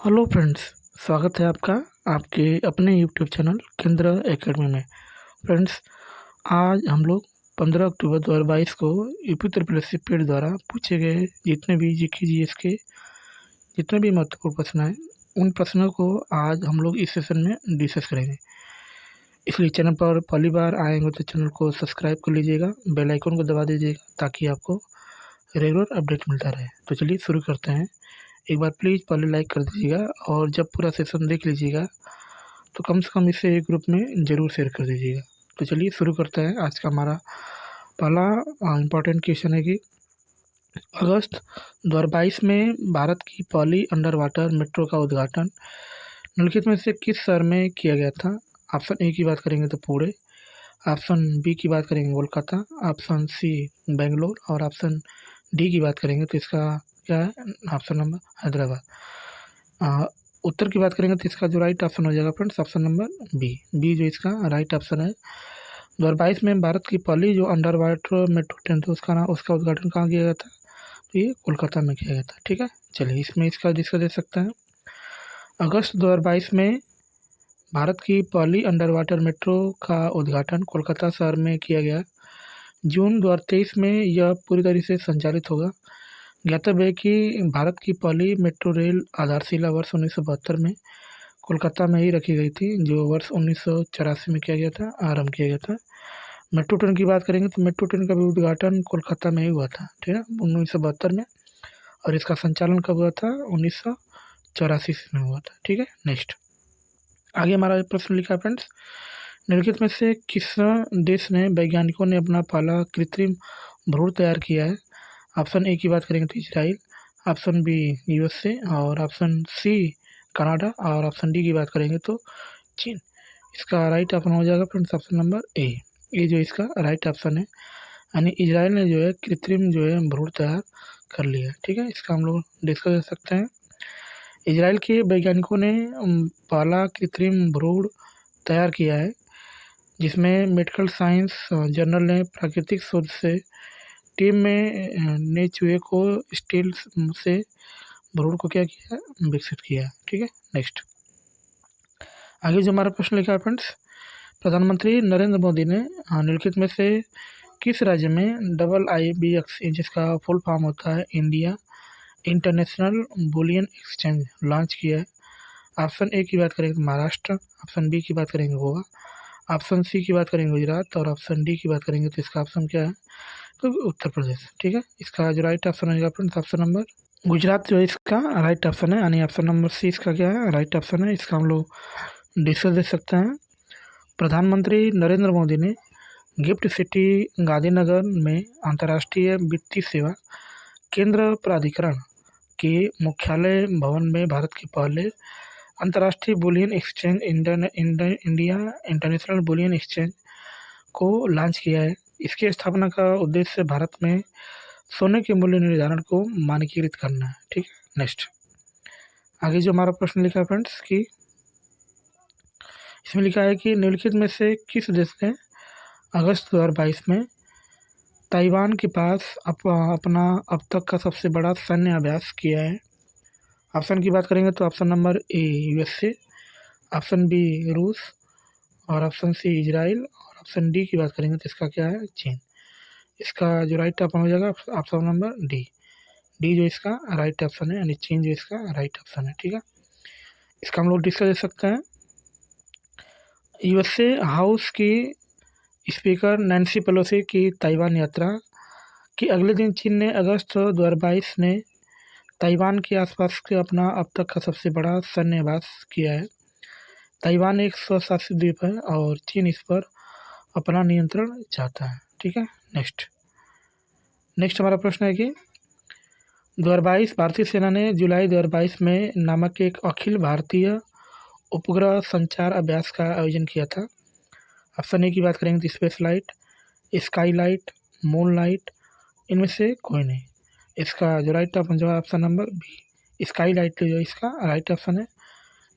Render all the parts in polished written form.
Hello friends, स्वागत है आपका आपके अपने यूट्यूब चैनल केंद्र एकेडमी में। फ्रेंड्स, आज हम लोग 15 अक्टूबर 2022 को यूपी उत्तर प्रदेश से पेड द्वारा पूछे गए जितने भी जीके जीएस के जितने भी महत्वपूर्ण प्रश्न हैं, उन प्रश्नों को आज हम लोग इस सेशन में डिस्कस करेंगे। इसलिए चैनल पर पहली बार आएंगे तो चैनल को सब्सक्राइब कर लीजिएगा, बेल आइकन को दबा दीजिएगा ताकि आपको रेगुलर अपडेट मिलता रहे। तो चलिए शुरू करते हैं। एक बार प्लीज़ पहले लाइक कर दीजिएगा और जब पूरा सेशन देख लीजिएगा तो कम से कम इसे एक ग्रुप में ज़रूर शेयर कर दीजिएगा। तो चलिए शुरू करते हैं। आज का हमारा पहला इम्पॉर्टेंट क्वेश्चन है कि अगस्त 2022 में भारत की पहली अंडर वाटर मेट्रो का उद्घाटन निम्नलिखित में से किस शहर में किया गया था? ऑप्शन ए की बात करेंगे तो पुणे, ऑप्शन बी की बात करेंगे कोलकाता, ऑप्शन सी बेंगलोर और ऑप्शन डी की बात करेंगे तो इसका क्या है? Option number Hyderabad. उत्तर की बात करेंगे तो इसका जो राइट ऑप्शन हो जाएगा फ्रेंड्स ऑप्शन नंबर बी जो इसका राइट ऑप्शन है। 2022 में भारत की पहली जो अंडर वाटर मेट्रो ट्रेन थी उसका उद्घाटन कहाँ किया गया था? तो ये कोलकाता में किया गया था। ठीक है, चलिए इसमें इसका जिसका दे सकते हैं। अगस्त 2022 में भारत की पहली अंडर वाटर मेट्रो का उद्घाटन कोलकाता शहर में किया गया। जून 2023 में यह पूरी तरह से संचालित होगा। ज्ञातव्य है कि भारत की पहली मेट्रो रेल आधारशिला वर्ष 1972 में कोलकाता में ही रखी गई थी, जो वर्ष 1984 में किया गया था, आरंभ किया गया था। मेट्रो ट्रेन की बात करेंगे तो मेट्रो ट्रेन का भी उद्घाटन कोलकाता में ही हुआ था, ठीक है, 1972 में। और इसका संचालन कब हुआ था? 1984 में हुआ था। ठीक है, नेक्स्ट आगे हमारा प्रश्न लिखा है फ्रेंड्स, निम्नलिखित में से किस देश ने वैज्ञानिकों ने अपना पहला कृत्रिम भ्रूण तैयार किया है? ऑप्शन ए की बात करेंगे तो इजराइल, ऑप्शन बी यूएसए और ऑप्शन सी कनाडा और ऑप्शन डी की बात करेंगे तो चीन। इसका राइट ऑप्शन हो जाएगा फ्रेंड्स ऑप्शन नंबर ए, ये जो इसका राइट ऑप्शन है, यानी इजराइल ने जो है कृत्रिम जो है भ्रूण तैयार कर लिया है। ठीक है, इसका हम लोग डिस्कस कर सकते हैं। इजराइल के वैज्ञानिकों ने पहला कृत्रिम भ्रूण तैयार किया है, जिसमें मेडिकल साइंस जर्नल ने प्राकृतिक शोध से टीम में ने चूहे को स्टील से भ्रूण को क्या किया? विकसित किया। ठीक है, नेक्स्ट आगे जो हमारा प्रश्न लिखा है फ्रेंड्स, प्रधानमंत्री नरेंद्र मोदी ने निम्नलिखित में से किस राज्य में IBX जिसका फुल फॉर्म होता है India international bullion exchange launch किया है? ऑप्शन ए की बात करेंगे तो महाराष्ट्र, ऑप्शन बी की बात करेंगे गोवा, ऑप्शन सी की बात करेंगे गुजरात और ऑप्शन डी की बात करेंगे तो इसका ऑप्शन क्या है? तो उत्तर प्रदेश। ठीक है, इसका जो राइट ऑप्शन होगा फ्रेंड्स ऑप्शन नंबर गुजरात जो है इसका राइट ऑप्शन है, यानी ऑप्शन नंबर सी इसका क्या है? राइट ऑप्शन है। इसका हम लोग डिस्कस दे सकते हैं। प्रधानमंत्री नरेंद्र मोदी ने गिफ्ट सिटी गांधीनगर में अंतर्राष्ट्रीय वित्तीय सेवा केंद्र प्राधिकरण के मुख्यालय भवन में भारत के पहले अंतर्राष्ट्रीय bullion exchange India international bullion exchange को लॉन्च किया है। इसकी स्थापना का उद्देश्य भारत में सोने के मूल्य निर्धारण को मानकीकृत करना है। ठीक है, नेक्स्ट आगे जो हमारा प्रश्न लिखा है फ्रेंड्स कि इसमें लिखा है कि निम्नलिखित में से किस देश ने अगस्त 2022 में ताइवान के पास अपना अब तक का सबसे बड़ा सैन्य अभ्यास किया है? ऑप्शन की बात करेंगे तो option number A USA, option B रूस और ऑप्शन सी इजराइल और ऑप्शन डी की बात करेंगे तो इसका क्या है? चीन। इसका जो राइट ऑप्शन हो जाएगा ऑप्शन नंबर डी जो इसका राइट ऑप्शन है, यानी चीन जो इसका राइट ऑप्शन है। ठीक है, इसका हम लोग डिस्कस कर सकते हैं। यूएसए हाउस की स्पीकर नैन्सी पेलोसी की ताइवान यात्रा के अगले दिन चीन ने अगस्त 2022 ने ताइवान के आसपास के अपना अब तक का सबसे बड़ा सैन्य अभ्यास किया है। ताइवान एक स्वशासित द्वीप है और चीन इस पर अपना नियंत्रण चाहता है। ठीक है, नेक्स्ट हमारा प्रश्न है कि 2022 भारतीय सेना ने जुलाई 2022 में नामक एक अखिल भारतीय उपग्रह संचार अभ्यास का आयोजन किया था। ऑप्शन ए की बात करेंगे तो space light, sky light, moon light, इनमें से कोई नहीं। इसका जो राइट ऑप्शन जो है option number B skylight जो इसका राइट ऑप्शन है।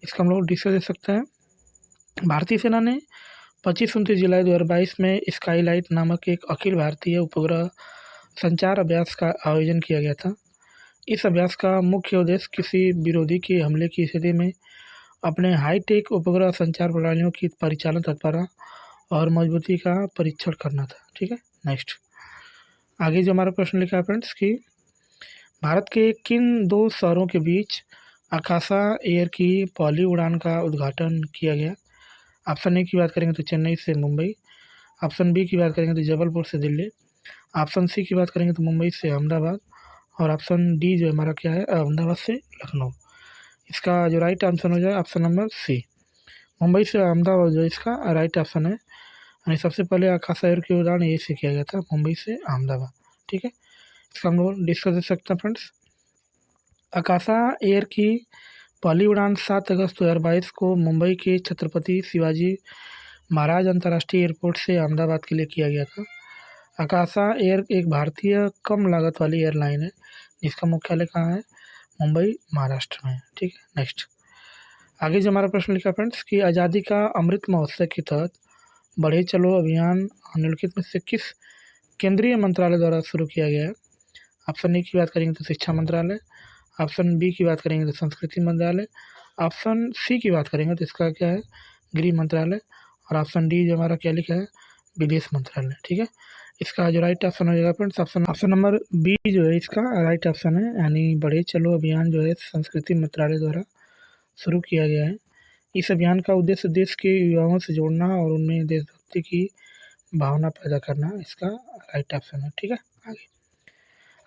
इसका हम लोग डिस्कस दे सकते हैं। भारतीय सेना ने 25-29 जुलाई 2022 में स्काई लाइट नामक एक अखिल भारतीय उपग्रह संचार अभ्यास का आयोजन किया गया था। इस अभ्यास का मुख्य उद्देश्य किसी विरोधी के हमले की स्थिति में अपने हाईटेक उपग्रह संचार प्रणालियों की परिचालन तत्परता और मजबूती का परीक्षण करना था। ठीक है, नेक्स्ट आगे जो हमारा प्रश्न लिखा है फ्रेंड्स कि भारत के किन दो शहरों के बीच आकाशा एयर की पहली उड़ान का उद्घाटन किया गया। ऑप्शन ए की बात करेंगे तो चेन्नई से मुंबई, ऑप्शन बी की बात करेंगे तो जबलपुर से दिल्ली, ऑप्शन सी की बात करेंगे तो मुंबई से अहमदाबाद, और ऑप्शन डी जो हमारा क्या है अहमदाबाद से लखनऊ। इसका जो राइट आंसर हो जाए ऑप्शन नंबर सी, मुंबई से अहमदाबाद जो इसका राइट ऑप्शन है। यानी सबसे पहले आकाशा एयर की उड़ान यही से किया गया था, मुंबई से अहमदाबाद। ठीक है, इसका हम लोग डिस्कस कर सकते हैं फ्रेंड्स। आकाशा एयर की पहली उड़ान 7 अगस्त 2022 को मुंबई के छत्रपति शिवाजी महाराज अंतर्राष्ट्रीय एयरपोर्ट से अहमदाबाद के लिए किया गया था। आकाशा एयर एक भारतीय कम लागत वाली एयरलाइन है जिसका मुख्यालय कहाँ है, मुंबई महाराष्ट्र में। ठीक है, नेक्स्ट आगे जो हमारा प्रश्न लिखा फ्रेंड्स कि आज़ादी का अमृत महोत्सव के तहत बढ़े चलो अभियान निम्नलिखित में से किस केंद्रीय मंत्रालय द्वारा शुरू किया गया है। ऑप्शन ए की बात करेंगे तो शिक्षा मंत्रालय, ऑप्शन बी की बात करेंगे तो संस्कृति मंत्रालय, ऑप्शन सी की बात करेंगे तो इसका क्या है गृह मंत्रालय, और ऑप्शन डी जो हमारा क्या लिखा है विदेश मंत्रालय। ठीक है, इसका जो राइट ऑप्शन हो जाएगा फ्रेंड्स ऑप्शन नंबर बी जो है इसका राइट ऑप्शन है। यानी बढ़े चलो अभियान जो है संस्कृति मंत्रालय द्वारा शुरू किया गया है। इस अभियान का उद्देश्य देश के युवाओं से जोड़ना और उनमें देशभक्ति की भावना पैदा करना इसका राइट ऑप्शन है। ठीक है,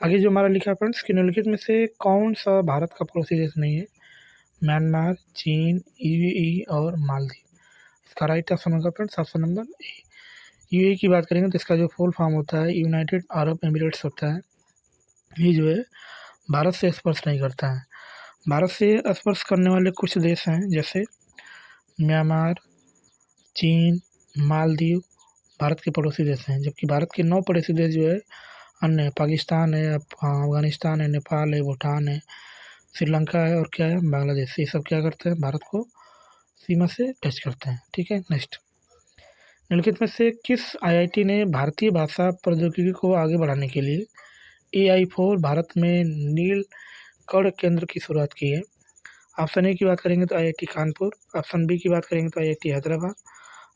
आगे जो हमारा लिखा फ्रेंड्स कि निम्नलिखित में से कौन सा भारत का पड़ोसी देश नहीं है, म्यांमार, चीन, यूएई और मालदीव। इसका राइट ऑप्शन होगा फ्रेंड्स ऑप्शन नंबर ए। यूएई की बात करेंगे तो इसका जो फुल फॉर्म होता है यूनाइटेड अरब एमिरेट्स होता है। ये जो है भारत से स्पर्श नहीं करता है। भारत से स्पर्श करने वाले कुछ देश हैं जैसे म्यांमार, चीन, मालदीव भारत के पड़ोसी देश हैं, जबकि भारत के 9 पड़ोसी देश जो है अन्य पाकिस्तान है, अफगानिस्तान है, नेपाल है, भूटान है, श्रीलंका है और क्या है बांग्लादेश। ये सब क्या करते हैं भारत को सीमा से टच करते हैं। ठीक है, नेक्स्ट निम्नलिखित में से किस आईआईटी ने भारतीय भाषा प्रौद्योगिकी को आगे बढ़ाने के लिए AI4 भारत में नीलकंठ केंद्र की शुरुआत की है। ऑप्शन ए की बात करेंगे तो IIT कानपुर, ऑप्शन बी की बात करेंगे तो IIT हैदराबाद,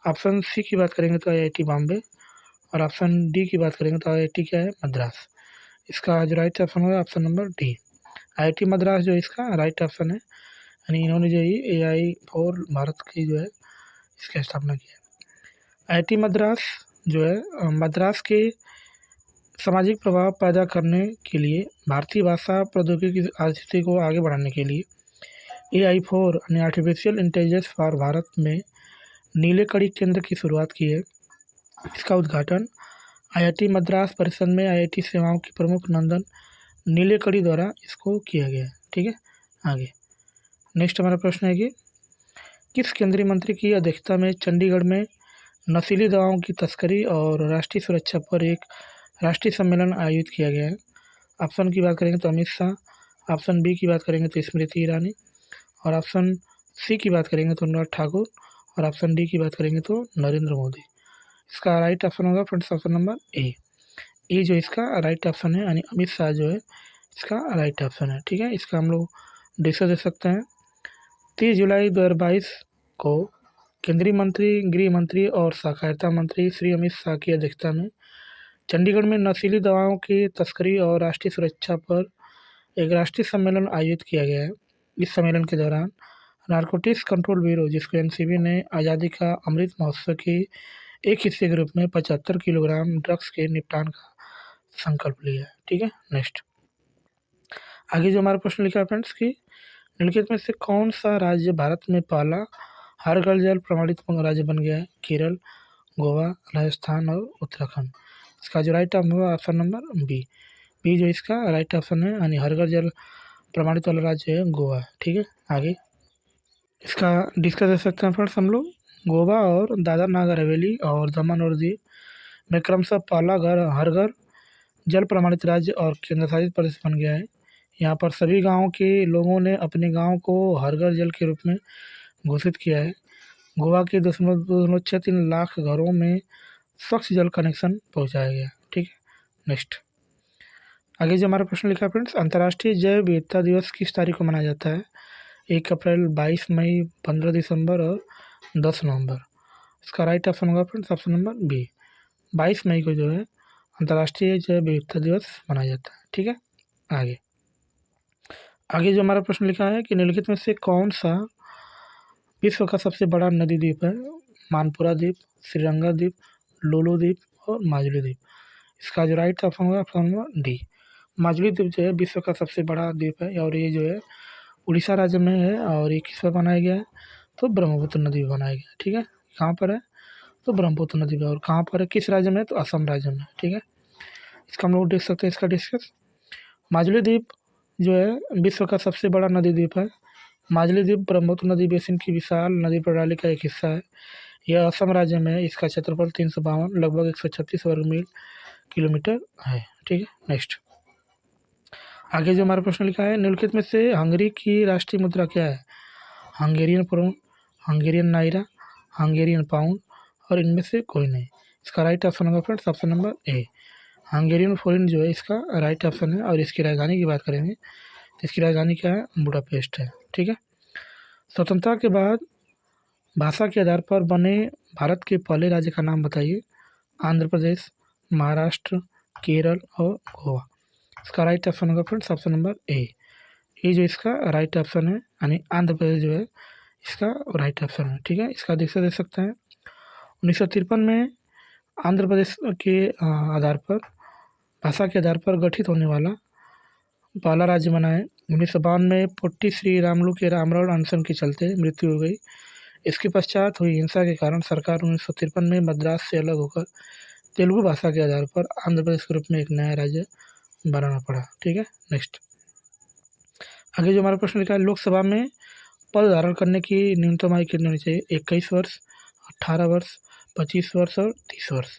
ऑप्शन सी की बात करेंगे तो IIT बॉम्बे, और ऑप्शन डी की बात करेंगे तो IIT क्या है मद्रास। इसका जो राइट ऑप्शन होगा option number D, IIT Madras जो इसका राइट ऑप्शन है। यानी इन्होंने जो ये AI4 भारत की जो है इसकी स्थापना की है। IIT मद्रास जो है मद्रास के सामाजिक प्रभाव पैदा करने के लिए भारतीय भाषा प्रौद्योगिकी की आर्थिकी को आगे बढ़ाने के लिए AI4 यानी आर्टिफिशियल इंटेलिजेंस फॉर भारत में नीले कड़ी केंद्र की शुरुआत की है। इसका उद्घाटन IIT मद्रास परिषद में IIT सेवाओं के प्रमुख नंदन नीलेकड़ी द्वारा इसको किया गया है। ठीक है, आगे नेक्स्ट हमारा प्रश्न है कि किस केंद्रीय मंत्री की अध्यक्षता में चंडीगढ़ में नशीली दवाओं की तस्करी और राष्ट्रीय सुरक्षा पर एक राष्ट्रीय सम्मेलन आयोजित किया गया है। ऑप्शन की बात करेंगे तो अमित शाह, ऑप्शन बी की बात करेंगे तो स्मृति ईरानी, और ऑप्शन सी की बात करेंगे तो अनुराग ठाकुर, और ऑप्शन डी की बात करेंगे तो नरेंद्र मोदी। इसका राइट ऑप्शन होगा फ्रेंड्स ऑप्शन नंबर ए जो इसका राइट ऑप्शन है। यानी अमित शाह जो है इसका राइट ऑप्शन है। ठीक है, इसका हम लोग डिस्कस दे सकते हैं। 30 जुलाई 2022 को केंद्रीय मंत्री, गृह मंत्री और सहकारिता मंत्री श्री अमित शाह की अध्यक्षता में चंडीगढ़ में नशीली दवाओं की तस्करी और राष्ट्रीय सुरक्षा पर एक राष्ट्रीय सम्मेलन आयोजित किया गया है। इस सम्मेलन के दौरान नारकोटिक्स कंट्रोल ब्यूरो जिसको NCB ने आज़ादी का अमृत महोत्सव के एक हिस्से के रूप में 75 किलोग्राम ड्रग्स के निपटान का संकल्प लिया है। ठीक है, नेक्स्ट आगे जो हमारा प्रश्न लिखा है फ्रेंड्स कि निम्नलिखित में से कौन सा राज्य भारत में पहला हर घर जल प्रमाणित राज्य बन गया है। केरल, गोवा, राजस्थान और उत्तराखंड। इसका जो राइट ऑप्शन होगा ऑप्शन नंबर बी जो इसका राइट ऑप्शन है। यानी हर घर जल प्रमाणित वाला राज्य है गोवा। ठीक है, आगे इसका डिस्कस कर सकते हैं फ्रेंड्स हम लोग। गोवा और दादर नागर हवेली और दमन और दीव में क्रमशः पहला हर घर जल प्रमाणित राज्य और केंद्र शासित प्रदेश बन गया है। यहाँ पर सभी गाँव के लोगों ने अपने गाँव को हर घर जल के रूप में घोषित किया है। गोवा के 2.63 लाख घरों में स्वच्छ जल कनेक्शन पहुँचाया गया। ठीक है, नेक्स्ट आगे जो हमारा प्रश्न लिखा है फ्रेंड्स, अंतर्राष्ट्रीय जैव विविधता दिवस किस तारीख को मनाया जाता है? 1 अप्रैल, 22 मई, 15 दिसंबर और 10 नवंबर। इसका राइट ऑप्शन होगा फ्रेंड्स ऑप्शन नंबर बी। 22 मई को जो है अंतर्राष्ट्रीय जैव विविधता दिवस मनाया जाता है। ठीक है, आगे आगे जो हमारा प्रश्न लिखा है कि निम्नलिखित में से कौन सा विश्व का सबसे बड़ा नदी द्वीप है? मानपुरा द्वीप, श्रीरंगा द्वीप, लुलु द्वीप और माजुली द्वीप। इसका जो राइट ऑप्शन होगा ऑप्शन नंबर डी। माजुली द्वीप जो है विश्व का सबसे बड़ा द्वीप है और ये जो है उड़ीसा राज्य में है और ये किस पर बनाया गया है? तो ब्रह्मपुत्र नदी पर बनाया गया है। ठीक है, कहाँ पर है? तो ब्रह्मपुत्र नदी पर। और कहाँ पर है, किस राज्य में? तो असम राज्य में। ठीक है, इसका हम लोग देख सकते हैं इसका डिस्कस। माजुली द्वीप जो है विश्व का सबसे बड़ा नदी द्वीप है। माजुली द्वीप ब्रह्मपुत्र नदी बेसिन की विशाल नदी प्रणाली का एक हिस्सा है। यह असम राज्य में है। इसका क्षेत्रफल 352 लगभग 136 वर्ग मील किलोमीटर है। ठीक है, नेक्स्ट आगे जो हमारा प्रश्न लिखा है, निम्नलिखित में से हंगरी की राष्ट्रीय मुद्रा क्या है? Hungarian krone, Hungarian naira, Hungarian pound और इनमें से कोई नहीं। इसका राइट ऑप्शन होगा friends option number A. Hungarian forint जो है इसका राइट ऑप्शन है। और इसकी राजधानी की बात करेंगे तो इसकी राजधानी क्या है? बुडापेस्ट है। ठीक है, स्वतंत्रता के बाद भाषा के आधार पर बने भारत के पहले राज्य का नाम बताइए। आंध्र प्रदेश, महाराष्ट्र, केरल और गोवा। इसका राइट ऑप्शन होगा फ्रेंड्स ऑप्शन नंबर ए। ये जो इसका राइट ऑप्शन है, यानी आंध्र प्रदेश जो है इसका राइट ऑप्शन है। ठीक है, इसका दे सकते हैं 1953 में आंध्र प्रदेश के आधार पर भाषा के आधार पर गठित होने वाला पहला राज्य बना है। 1952 में पोट्टी श्री रामुलु के आमरण अनशन के चलते मृत्यु हो गई। इसके पश्चात हुई हिंसा के कारण सरकार 1953 में मद्रास से अलग होकर तेलुगु भाषा के आधार पर आंध्र प्रदेश के रूप में एक नया राज्य बनाना पड़ा। ठीक है, नेक्स्ट आगे जो हमारा प्रश्न लिखा है, लोकसभा में पद धारण करने की न्यूनतम आयु कितनी होनी चाहिए? 21 वर्ष, 18 वर्ष, 25 वर्ष और 30 वर्ष।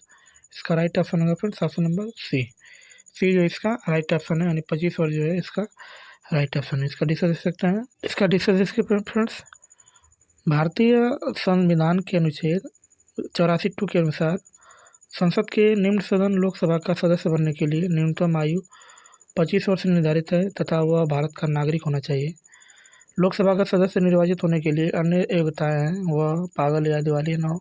इसका राइट ऑप्शन होगा फ्रेंड्स ऑप्शन नंबर सी। सी जो इसका राइट ऑप्शन है, यानी 25 वर्ष जो है इसका राइट ऑप्शन है। इसका डिस्कस देख सकते हैं। इसका डिस्कस इसके फ्रेंड्स, भारतीय संविधान के अनुच्छेद 84 के अनुसार संसद के निम्न सदन लोकसभा का सदस्य बनने के लिए न्यूनतम आयु 25 वर्ष निर्धारित है तथा वह भारत का नागरिक होना चाहिए। लोकसभा का सदस्य निर्वाचित होने के लिए अन्य योग्यताएं हैं, वह पागल या दिवालिया न हो,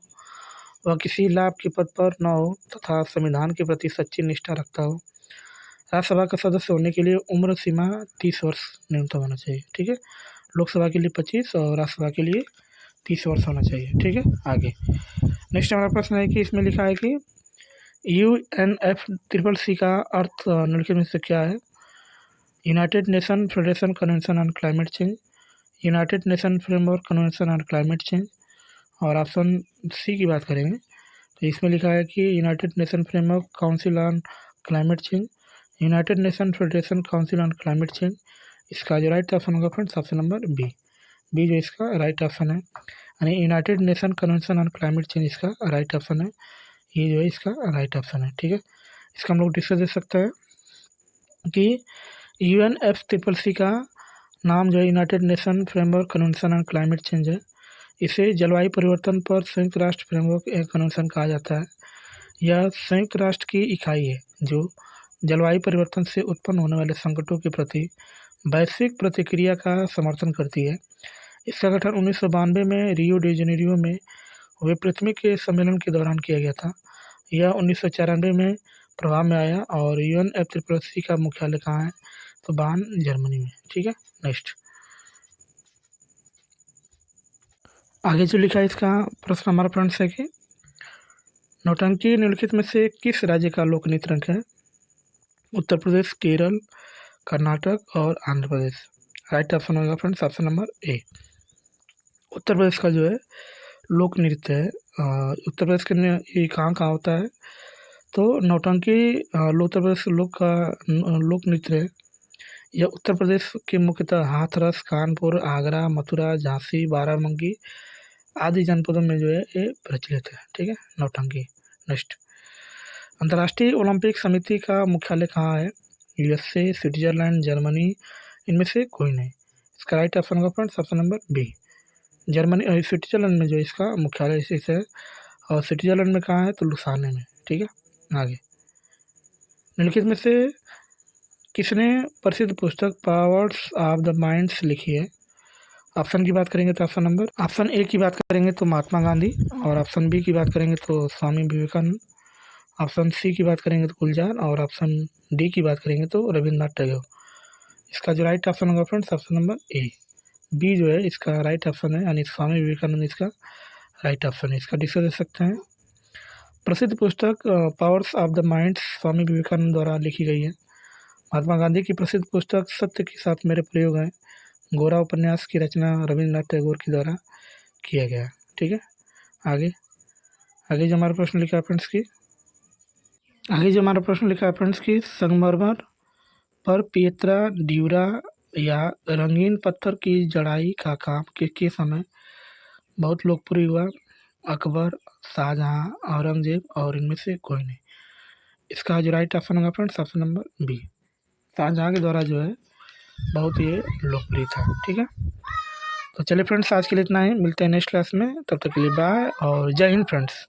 वह किसी लाभ के पद पर न हो तथा संविधान के प्रति सच्ची निष्ठा रखता हो। राज्यसभा का सदस्य होने के लिए उम्र सीमा 30 वर्ष न्यूनतम होना चाहिए। ठीक है, लोकसभा के लिए 25 और राज्यसभा के लिए 30 वर्ष होना चाहिए। ठीक है, आगे नेक्स्ट हमारा प्रश्न है कि इसमें लिखा है कि UNFCCC का अर्थ निम्नलिखित में से क्या है? United Nation Federation Convention on Climate Change, United Nation Framework Convention on Climate Change. और ऑप्शन सी की बात करेंगे तो इसमें लिखा है कि United Nation Framework Council on Climate Change, United Nation Federation Council on Climate Change. इसका जो राइट ऑप्शन होगा friends option number B. B जो इसका राइट ऑप्शन है, यानी United Nation Convention on Climate Change इसका राइट ऑप्शन है। ये जो है इसका राइट ऑप्शन है। ठीक है, इसका हम लोग डिस्कस दे सकते हैं कि UNFCCC का नाम जो है United Nation Framework Convention on Climate change है। इसे जलवायु परिवर्तन पर संयुक्त राष्ट्र फ्रेमवर्क कन्वेंशन कहा जाता है। यह संयुक्त राष्ट्र की इकाई है जो जलवायु परिवर्तन से उत्पन्न होने वाले संकटों के प्रति वैश्विक प्रतिक्रिया का समर्थन करती है। इसका गठन 1992 में रियो डी जेनेरियो में हुए पृथ्वी के सम्मेलन के दौरान किया गया था। यह 1994 में प्रभाव में आया और UNFCCC का मुख्यालय कहाँ है? तो बार्न जर्मनी में। ठीक है, नेक्स्ट आगे जो लिखा है इसका प्रश्न हमारा फ्रेंड्स है कि नौटंकी निम्नलिखित में से किस राज्य का लोक नृत्य रंग है? उत्तर प्रदेश, केरल, कर्नाटक और आंध्र प्रदेश। राइट ऑप्शन होगा फ्रेंड्स ऑप्शन नंबर ए। उत्तर प्रदेश का जो है लोक नृत्य है, उत्तर प्रदेश के ये कहाँ कहाँ होता है? तो नौटंकी उत्तर प्रदेश लोक नृत्य है। यह उत्तर प्रदेश के मुख्यतः हाथरस, कानपुर, आगरा, मथुरा, झांसी, बाराबंकी आदि जनपदों में जो है ये प्रचलित है। ठीक है, नौटंकी। नेक्स्ट अंतर्राष्ट्रीय ओलंपिक समिति का मुख्यालय कहाँ है? USA, स्विट्जरलैंड, जर्मनी, इनमें से कोई नहीं। इसका राइट ऑप्शन होगा friends option number B. Germany Switzerland में जो इसका मुख्यालय स्थित है। और स्विट्जरलैंड में कहाँ है? तो लुसाने में। ठीक है, आगे निम्नलिखित में से किसने प्रसिद्ध पुस्तक पावर्स ऑफ द माइंड्स लिखी है? ऑप्शन की बात करेंगे तो ऑप्शन ए की बात करेंगे तो महात्मा गांधी, और ऑप्शन बी की बात करेंगे तो स्वामी विवेकानंद, ऑप्शन सी की बात करेंगे तो गुलजार, और ऑप्शन डी की बात करेंगे तो रविन्द्रनाथ टैगोर। इसका जो राइट ऑप्शन होगा friends option number A, B जो है इसका राइट ऑप्शन है, यानी स्वामी विवेकानंद इसका राइट ऑप्शन है। इसका डिस्कस दे सकते हैं। प्रसिद्ध पुस्तक powers of the minds Swami Vivekananda द्वारा लिखी गई है। महात्मा गांधी की प्रसिद्ध पुस्तक सत्य के साथ मेरे प्रयोग है। गोरा उपन्यास की रचना रविन्द्रनाथ टैगोर के द्वारा किया गया। ठीक है, आगे आगे जो हमारा प्रश्न लिखा है फ्रेंड्स की संगमरमर पर पिएत्रा ड्यूरा या रंगीन पत्थर की जड़ाई का काम के समय बहुत लोकप्रिय हुआ? अकबर, शाहजहां, औरंगजेब और इनमें से कोई नहीं। इसका जो राइट ऑप्शन होगा friends option number B, Shahjahan के द्वारा जो है बहुत ही लोकप्रिय था। ठीक है, तो चलिए फ्रेंड्स आज के लिए इतना ही, मिलते हैं नेक्स्ट क्लास में, तब तक के लिए बाय और जय हिंद फ्रेंड्स।